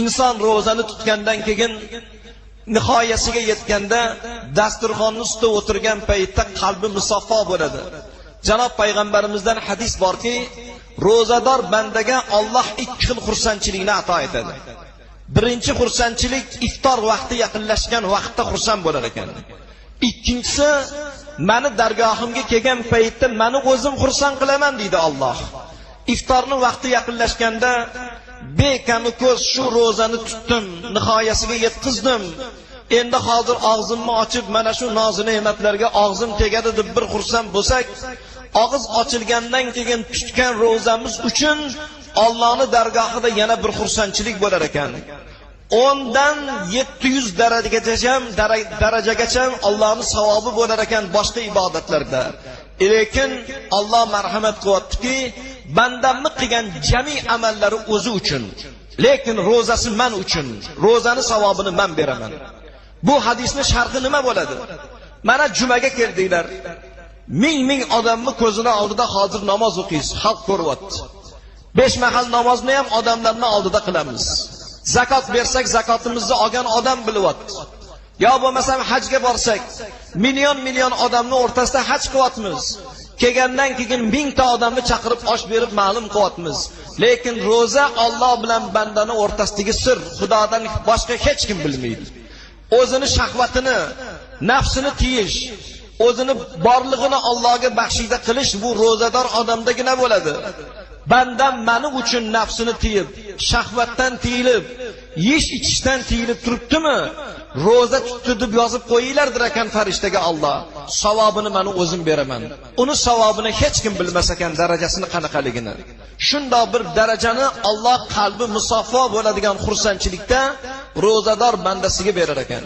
inson ro'zani tutgandan keyin nihoyasiga yetganda dasturxonni ustida o'tirgan paytda qalbi musaffo bo'ladi. Janob payg'ambarimizdan hadis borki, ro'zador bandaga Alloh ikki xil xursandchilikni ato etadi. Birinchi xursandchilik iftor vaqti yaqinlashgan vaqtda xursand bo'lar ekan. Ikkinchisi, meni dargohimga kelgan paytda meni o'zim xursand qilaman deydi Alloh. Iftorning vaqti yaqinlashganda bekami ko'z shu ro'zani tutdim, nihoyasiga yetkazdim. Endi hozir og'zimni ochib mana shu noz ne'matlarga og'zim tegadi deb bir xursand bo'lsak, og'iz ochilgandan keyin tutgan ro'zamiz uchun Allohning dargohida yana bir xursandchilik bo'lar ekan. 10 dan 700 darajagacha Allohning savobi bo'lar ekan boshqa ibodatlarda. Lekin Alloh marhamat qilyaptiki, bandamni qilgan jami amallari o'zi uchun, lekin ro'zasi men uchun. Ro'zani savobini men beraman. Bu hadisning sharhi nima bo'ladi? Mana jumaga keldinglar. Ming odamni ko'zini oldida hozir namoz o'qiysiz, xalq ko'ryapti. 5 mahal namozni ham odamlarning oldida qilamiz. Zakot bersak, zakotimizni olgan odam bilyapti. Yo bo'lmasam hajga borsak, million odamning o'rtasida haj qilyapmiz. Kelgandan keyin 1000 ta odamni chaqirib osh berib ma'lum qilyapmiz. Lekin ro'za Alloh bilan bandani o'rtasidagi sir, Xudodan boshqa hech kim bilmaydi. O'zini shahvatini, nafsini tiyish, o'zini borlig'ini Allohga baxshida qilish bu ro'zador odamdagina bo'ladi. Bandam meni uchun nafsini tiyib, shahvatdan tiyilib, yeyish-ichishdan tiyilib turibdimi? Ro'za tutdi deb yozib qo'yinglardir ekan farishtaga Alloh. Savobini meni o'zim beraman. Uni savobini hech kim bilmas ekan darajasini qanaqaligini. Shunday bir darajani Alloh qalbi musaffo bo'ladigan xursandchilikda ro'zador bandasiga berar ekan.